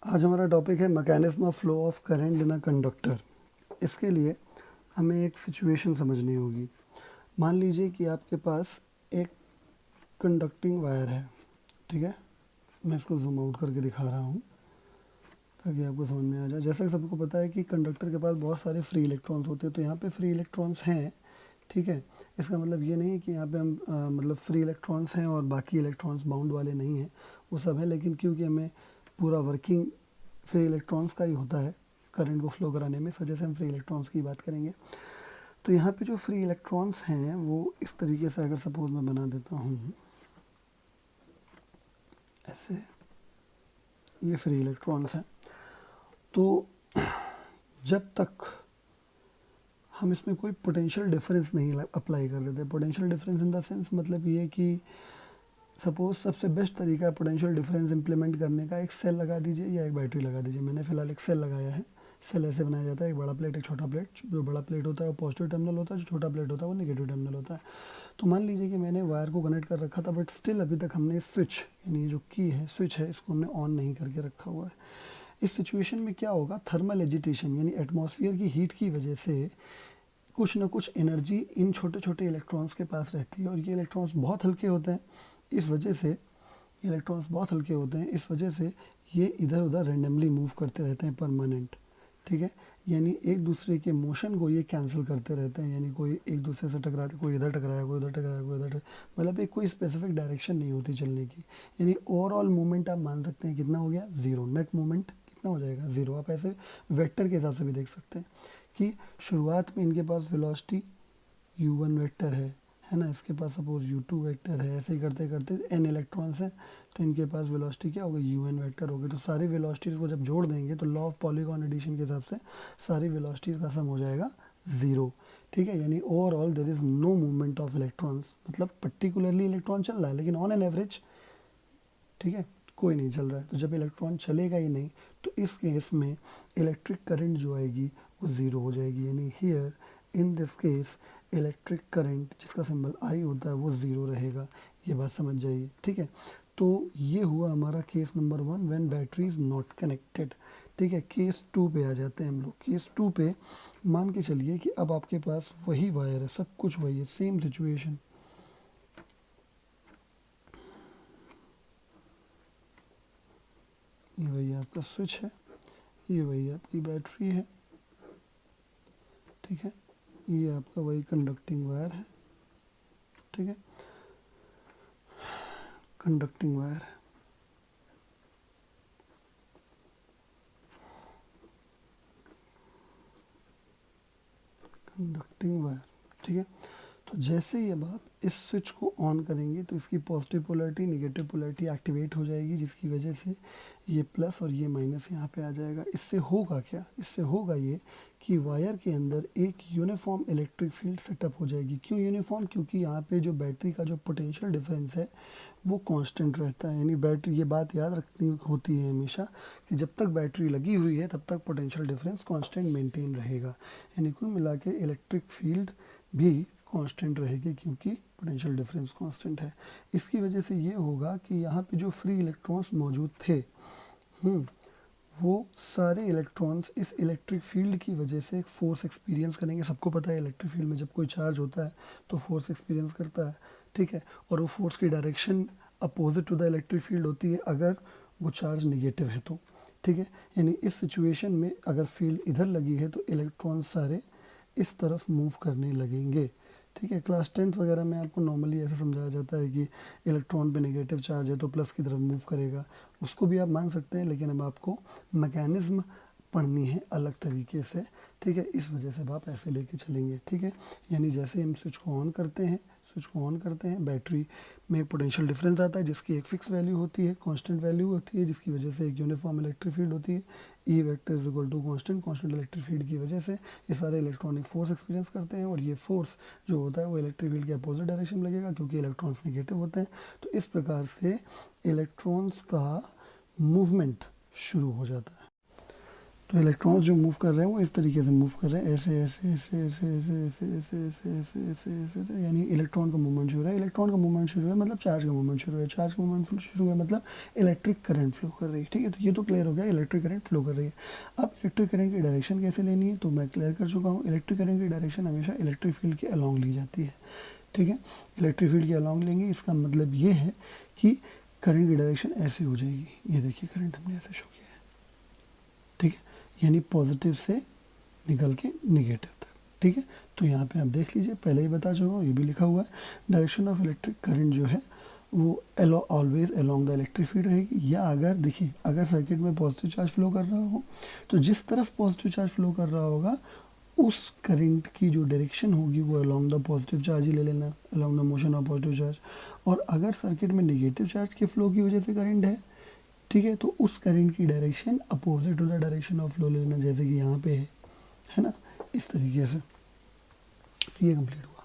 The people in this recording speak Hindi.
आज हमारा टॉपिक है mechanism of flow of current in a conductor. इसके लिए हमें एक सिचुएशन समझनी होगी। मान लीजिए कि आपके पास एक कंडक्टिंग वायर है, ठीक है। मैं इसको जूम आउट करके दिखा रहा हूँ ताकि आपको समझ में आ जाए। जैसा कि सबको पता है कि कंडक्टर के पास बहुत सारे फ्री इलेक्ट्रॉन्स होते हैं, तो यहाँ पे फ्री इलेक्ट्रॉन्स हैं, ठीक है। इसका मतलब ये नहीं है कि यहाँ पे हम मतलब फ्री इलेक्ट्रॉन्स हैं और बाकी इलेक्ट्रॉन्स बाउंड वाले नहीं हैं, वो सब है। लेकिन क्योंकि हमें पूरा वर्किंग फ्री इलेक्ट्रॉन्स का ही होता है करंट को फ्लो कराने में, इस वजह से हम फ्री इलेक्ट्रॉन्स की बात करेंगे। तो यहाँ पे जो फ्री इलेक्ट्रॉन्स हैं वो इस तरीके से, अगर सपोज मैं बना देता हूँ ऐसे, ये फ्री इलेक्ट्रॉन्स हैं। तो जब तक हम इसमें कोई पोटेंशियल डिफरेंस नहीं अप्लाई कर देते, potential difference in the sense मतलब ये कि सपोज सबसे बेस्ट तरीका है पोटेंशियल डिफरेंस इंप्लीमेंट करने का, एक सेल लगा दीजिए या एक बैटरी लगा दीजिए। मैंने फिलहाल एक सेल लगाया है। सेल ऐसे बनाया जाता है, एक बड़ा प्लेट एक छोटा प्लेट। जो बड़ा प्लेट होता है वो पॉजिटिव टर्मिनल होता है, जो छोटा प्लेट होता है वो नेगेटिव टर्मिनल होता है। तो मान लीजिए कि मैंने वायर को कनेक्ट कर रखा था, बट स्टिल अभी तक हमने स्विच, यानी ये जो की है, स्विच है, इसको हमने ऑन नहीं करके रखा हुआ है। इस सिचुएशन में क्या होगा, थर्मल एजिटेशन यानी एटमॉस्फेयर की हीट की वजह से कुछ ना कुछ एनर्जी इन छोटे छोटे इलेक्ट्रॉन्स के पास रहती है, और ये इलेक्ट्रॉन्स बहुत हल्के होते हैं। इस वजह से इलेक्ट्रॉन्स बहुत हल्के होते हैं, इस वजह से ये इधर उधर रैंडमली मूव करते रहते हैं परमानेंट, ठीक है। यानी एक दूसरे के मोशन को ये कैंसिल करते रहते हैं, यानी कोई एक दूसरे से टकराते, कोई इधर टकराया, कोई उधर टकराया, कोई उधर, मतलब एक कोई स्पेसिफिक डायरेक्शन नहीं होती चलने की। यानी ओवरऑल मूवमेंट आप मान सकते हैं कितना हो गया, ज़ीरो। नेट मूवमेंट कितना हो जाएगा, ज़ीरो। आप ऐसे वेक्टर के हिसाब से भी देख सकते हैं कि शुरुआत में इनके पास वेलोसिटी u1 वेक्टर है ना, इसके पास सपोज u2 वेक्टर है। ऐसे ही करते करते n इलेक्ट्रॉन्स हैं, तो इनके पास वेलोसिटी क्या होगी, un वेक्टर होगी। तो सारी वेलोसिटीज़ को जब जोड़ देंगे तो लॉ ऑफ पॉलीगॉन एडिशन के हिसाब से सारी वेलोसिटीज़ का सम हो जाएगा ज़ीरो, ठीक है। यानी overall there is no movement of electrons, मतलब पर्टिकुलरली इलेक्ट्रॉन चल रहा है लेकिन ऑन एन एवरेज, ठीक है, कोई नहीं चल रहा है। तो जब इलेक्ट्रॉन चलेगा ही नहीं तो इस केस में इलेक्ट्रिक करंट जो आएगी वो ज़ीरो हो जाएगी। यानी here in this case electric current जिसका सिंबल आई होता है वो ज़ीरो रहेगा। ये बात समझ जाइए, ठीक है। तो ये हुआ हमारा case number 1 when battery is not connected, ठीक है। केस 2 पे आ जाते हैं हम लोग। केस 2 पे मान के चलिए कि अब आपके पास वही वायर है, सब कुछ वही है, सेम सिचुएशन। ये वही आपका स्विच है, ये वही आपकी बैटरी है, ठीक है। ये आपका वही कंडक्टिंग वायर है, ठीक है, कंडक्टिंग वायर है। कंडक्टिंग वायर, ठीक है। तो जैसे ही अब आप इस स्विच को ऑन करेंगे तो इसकी positive polarity negative polarity activate हो जाएगी, जिसकी वजह से ये प्लस और ये माइनस यहाँ पे आ जाएगा। इससे होगा क्या, इससे होगा ये कि वायर के अंदर एक यूनिफॉर्म इलेक्ट्रिक फील्ड सेटअप हो जाएगी। क्यों यूनिफॉर्म, क्योंकि यहाँ पे जो बैटरी का जो पोटेंशियल डिफरेंस है वो कांस्टेंट रहता है। यानी बैटरी, ये बात याद रखनी होती है हमेशा कि जब तक बैटरी लगी हुई है तब तक पोटेंशियल डिफरेंस कांस्टेंट मेंटेन रहेगा। यानी कुल मिला के इलेक्ट्रिक फील्ड भी कांस्टेंट रहेगी क्योंकि पोटेंशियल डिफरेंस कांस्टेंट है। इसकी वजह से ये होगा कि यहाँ पे जो फ्री इलेक्ट्रॉन्स मौजूद थे, वो सारे इलेक्ट्रॉन्स इस इलेक्ट्रिक फील्ड की वजह से एक फोर्स एक्सपीरियंस करेंगे। सबको पता है इलेक्ट्रिक फील्ड में जब कोई चार्ज होता है तो फोर्स एक्सपीरियंस करता है, ठीक है। और वो फोर्स की direction opposite to the electric field होती है अगर वो चार्ज निगेटिव है तो, ठीक है। यानी इस सिचुएशन में अगर फील्ड इधर लगी है तो इलेक्ट्रॉन सारे इस तरफ मूव करने लगेंगे, ठीक है। क्लास 10th वगैरह में आपको नॉर्मली ऐसे समझाया जाता है कि इलेक्ट्रॉन पे नेगेटिव चार्ज है तो प्लस की तरफ मूव करेगा, उसको भी आप मान सकते हैं, लेकिन अब आपको मैकेनिज्म पढ़नी है अलग तरीके से, ठीक है। इस वजह से अब आप ऐसे लेके चलेंगे, ठीक है। यानी जैसे हम स्विच को ऑन करते हैं, बैटरी में पोटेंशियल डिफरेंस आता है जिसकी एक फिक्स वैल्यू होती है, कांस्टेंट वैल्यू होती है, जिसकी वजह से एक यूनिफॉर्म इलेक्ट्रिक फील्ड होती है। E vector is equal to constant electric field की वजह से ये सारे इलेक्ट्रॉनिक फोर्स एक्सपीरियंस करते हैं, और ये फोर्स जो होता है वो इलेक्ट्रिक फील्ड के अपोजिट डायरेक्शन में लगेगा क्योंकि इलेक्ट्रॉन्स नेगेटिव होते हैं। तो इस प्रकार से इलेक्ट्रॉन्स का मूवमेंट शुरू हो जाता है। तो इलेक्ट्रॉन्स जो मूव कर रहे हैं वो इस तरीके से मूव कर रहे हैं, ऐसे ऐसे ऐसे ऐसे ऐसे ऐसे ऐसे ऐसे ऐसे ऐसे ऐसे ऐसे, यानी इलेक्ट्रॉन का मूवमेंट शुरू है। इलेक्ट्रॉन का मूवमेंट शुरू है मतलब चार्ज का मूवमेंट शुरू है, चार्ज का मूवमेंट शुरू है मतलब इलेक्ट्रिक करंट फ्लो कर रही है। ठीक है, तो ये तो क्लियर हो गया, इलेक्ट्रिक करंट फ्लो कर रही है। अब इलेक्ट्रिक करंट की डायरेक्शन कैसे लेनी है तो मैं क्लियर कर चुका हूँ। इलेक्ट्रिक करंट की डायरेक्शन हमेशा इलेक्ट्रिक फील्ड के अलॉन्ग ली जाती है। ठीक है, इलेक्ट्रिक फील्ड के अलॉन्ग लेंगे, इसका मतलब ये है कि करंट की डायरेक्शन ऐसे हो जाएगी। ये देखिए करंट हमने ऐसे शो किया है। ठीक है, यानी पॉजिटिव से निकल के निगेटिव तक। ठीक है, तो यहाँ पे आप देख लीजिए, पहले ही बता चुका हूँ, ये भी लिखा हुआ है, डायरेक्शन ऑफ इलेक्ट्रिक करंट जो है वो always along the electric field रहेगी। या अगर देखिए, अगर सर्किट में पॉजिटिव चार्ज फ्लो कर रहा हो तो जिस तरफ पॉजिटिव चार्ज फ्लो कर रहा होगा उस करंट की जो डायरेक्शन होगी वो अलोंग द पॉजिटिव चार्ज ही ले लेना, along the motion of positive charge. और अगर सर्किट में नेगेटिव चार्ज के फ्लो की वजह से करंट है, ठीक है, तो उस करंट की direction opposite to the direction of flow ले लेना, जैसे कि यहाँ पे है ना, इस तरीके से। ये कंप्लीट हुआ।